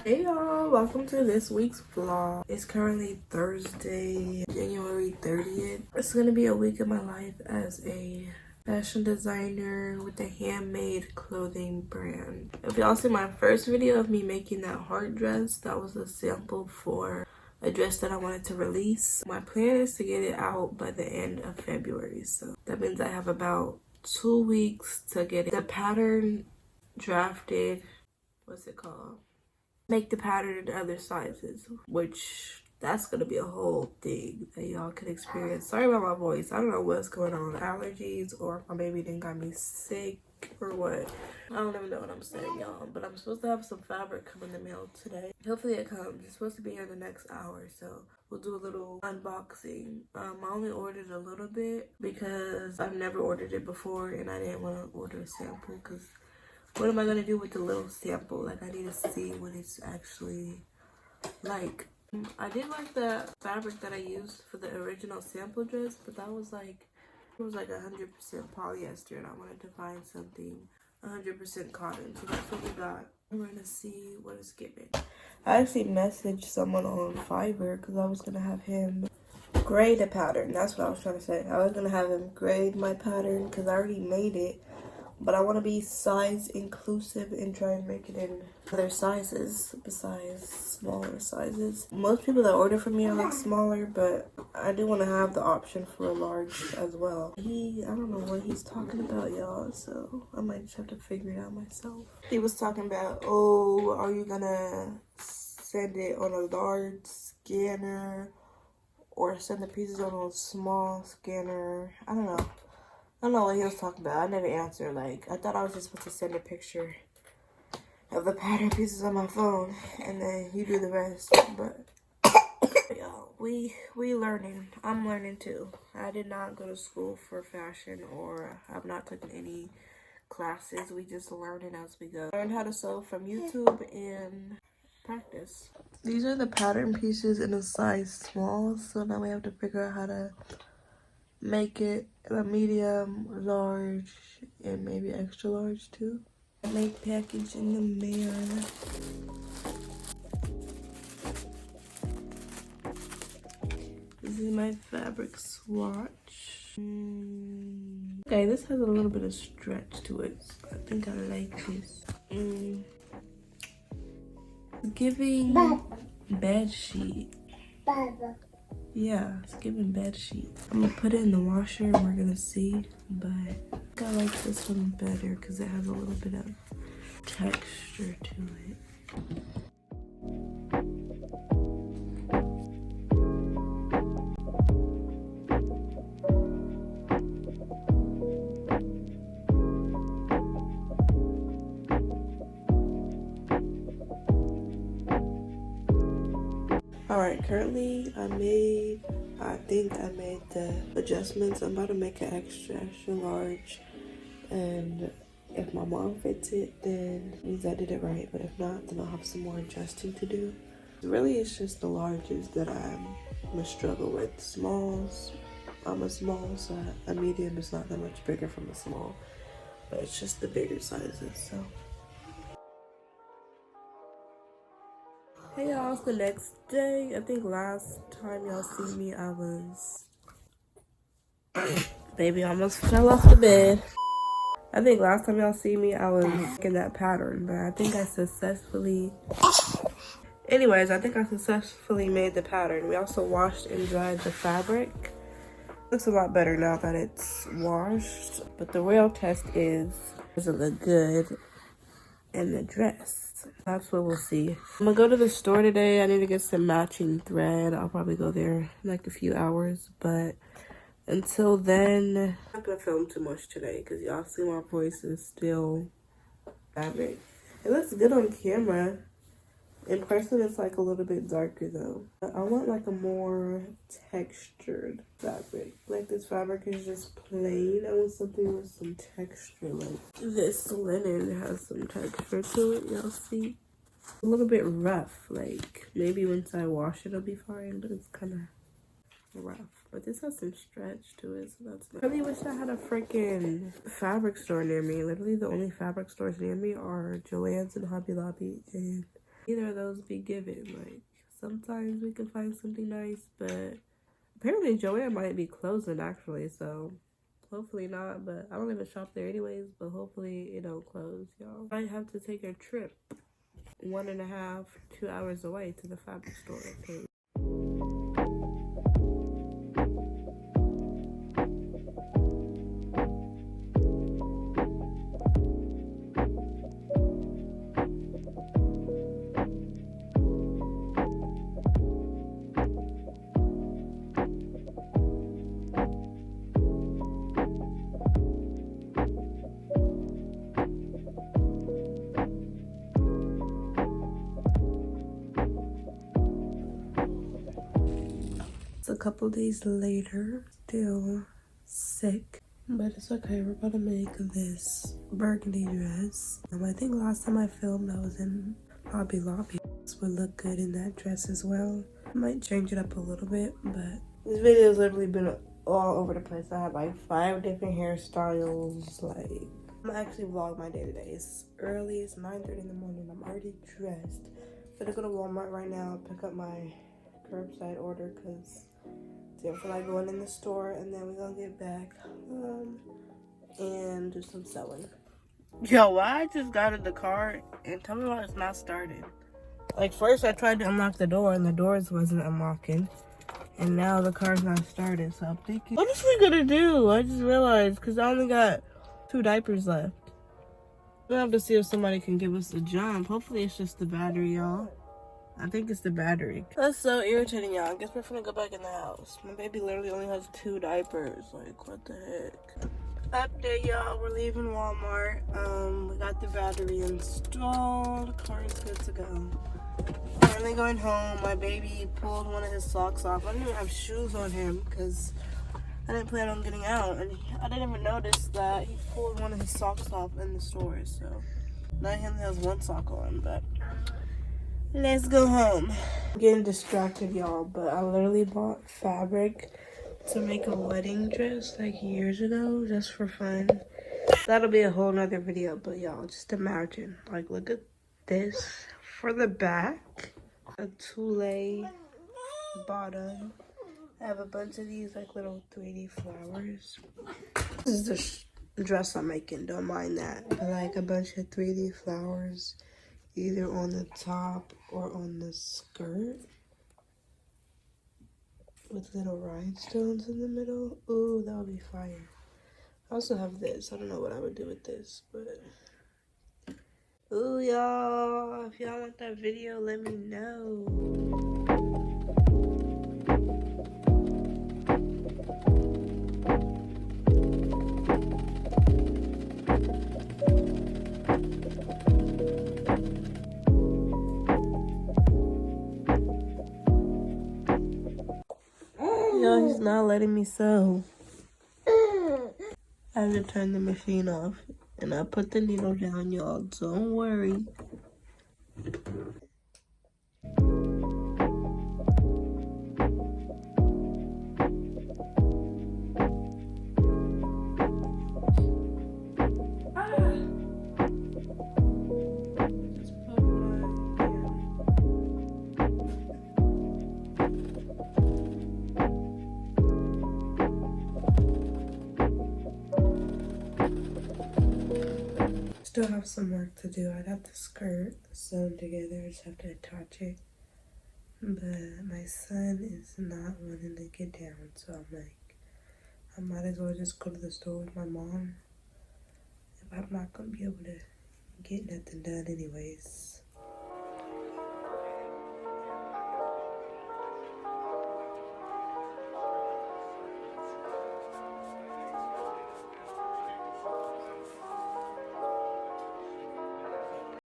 Hey y'all, welcome to this week's vlog. It's currently Thursday, January 30th. It's gonna be a week of my life as a fashion designer with a handmade clothing brand. If y'all see my first video of me making that heart dress, that was a sample for a dress that I wanted to release. My plan is to get it out by the end of February, so that means I have about 2 weeks to get the pattern drafted. What's it called? Make the pattern in other sizes, which that's gonna be a whole thing that y'all can experience. Sorry about my voice. I don't know what's going on, allergies, or if my baby didn't got me sick or what. I don't even know what I'm saying, y'all, but I'm supposed to have some fabric come in the mail today. Hopefully it comes. It's supposed to be here in the next hour, so we'll do a little unboxing. I only ordered a little bit because I've never ordered it before and I didn't want to order a sample because what am I gonna do with the little sample? Like, I need to see what it's actually like. I did like the fabric that I used for the original sample dress, but that was like, it was like 100% polyester, and I wanted to find something 100% cotton. So that's what we got. We're gonna see what it's giving. I actually messaged someone on Fiverr because I was gonna have him grade a pattern. That's what I was trying to say. I was gonna have him grade my pattern because I already made it. But I want to be size inclusive and try and make it in other sizes besides smaller sizes. Most people that order from me are like smaller, but I do want to have the option for a large as well. I don't know what he's talking about, y'all, so I might just have to figure it out myself. He was talking about, oh, are you gonna send it on a large scanner or send the pieces on a small scanner? I don't know. I don't know what he was talking about. I never answered. Like, I thought I was just supposed to send a picture of the pattern pieces on my phone and then you do the rest. But yo, we learning. I'm learning too. I did not go to school for fashion, or I've not taken any classes. We just learning as we go. Learn how to sew from YouTube and practice. These are the pattern pieces in a size small, so now we have to figure out how to make it a medium, large, and maybe extra large too. Make package in the mail. This is my fabric swatch. Okay, this has a little bit of stretch to it, so I think I like this. Giving bed sheet. Yeah, it's giving bed sheet. I'm gonna put it in the washer and we're gonna see, but I think I like this one better because it has a little bit of texture to it. Alright, currently I think I made the adjustments. I'm about to make an extra large, and if my mom fits it, then it means I did it right, but if not, then I'll have some more adjusting to do. Really, it's just the larges that I'm gonna struggle with. Smalls, I'm a small, so a medium is not that much bigger from a small, but it's just the bigger sizes, so. Hey y'all, it's the next day. I think last time y'all see me, I was... Baby almost fell off the bed. I think last time y'all see me, I was making that pattern, but I think I successfully... Anyways, I think I successfully made the pattern. We also washed and dried the fabric. Looks a lot better now that it's washed, but the real test is, does it look good in the dress? That's what we'll see. I'm gonna go to the store today. I need to get some matching thread. I'll probably go there in like a few hours, but until then, I'm not gonna film too much today because y'all see my voice is still fabric. It looks good on camera. In person, it's like a little bit darker though. I want like a more textured fabric. Like this fabric is just plain. I want something with some texture. Like this linen has some texture to it. Y'all see? A little bit rough. Like maybe once I wash it, it'll be fine. But it's kind of rough. But this has some stretch to it, so that's nice. I really wish I had a freaking fabric store near me. Literally, the only fabric stores near me are Joann's and Hobby Lobby and Either of those be given. Like, sometimes we can find something nice, but apparently Joanne might be closing actually, so hopefully not. But I don't even shop there anyways, but hopefully it don't close, y'all. I have to take a trip 1.5, 2 hours away to the fabric store. Okay. It's a couple days later, still sick, but it's okay. We're gonna make this burgundy dress. I think last time I filmed I was in Hobby Lobby. This would look good in that dress as well. I might change it up a little bit, but this video's literally been all over the place. I had like 5 different hairstyles. Like, I'm gonna actually vlog my day today. It's early, it's 9:30 in the morning. I'm already dressed. I'm gonna go to Walmart right now, pick up my curbside order because didn't feel like going in the store, and then we're gonna get back home and do some sewing. Yo, why I just got in the car and tell me why it's not starting. Like, first I tried to unlock the door and the doors wasn't unlocking, and now the car's not started. So I'm thinking, what is we gonna do? I just realized because I only got 2 diapers left. We'll have to see if somebody can give us a jump. Hopefully it's just the battery, y'all. I think it's the battery. That's so irritating, y'all. I guess we're gonna go back in the house. My baby literally only has 2 diapers. Like, what the heck? Update, y'all. We're leaving Walmart. We got the battery installed. Car is good to go. Finally going home. My baby pulled one of his socks off. I didn't even have shoes on him because I didn't plan on getting out. And I didn't even notice that he pulled one of his socks off in the store. So now he only has 1 sock on, but let's go home. I'm getting distracted, y'all, but I literally bought fabric to make a wedding dress like years ago just for fun. That'll be a whole nother video, but y'all, just imagine. Like, look at this for the back. A tulle bottom. I have a bunch of these like little 3D flowers. This is the dress I'm making, don't mind that. But like a bunch of 3D flowers either on the top or on the skirt with little rhinestones in the middle. Ooh, that would be fire. I also have this. I don't know what I would do with this, but ooh, y'all, if y'all want that video, let me know. Yo, he's not letting me sew. I have to turn the machine off. And I put the needle down, y'all. Don't worry. Still have some work to do. I got the skirt sewn together. I just have to attach it. But my son is not wanting to get down, so I'm like, I might as well just go to the store with my mom if I'm not gonna be able to get nothing done anyways.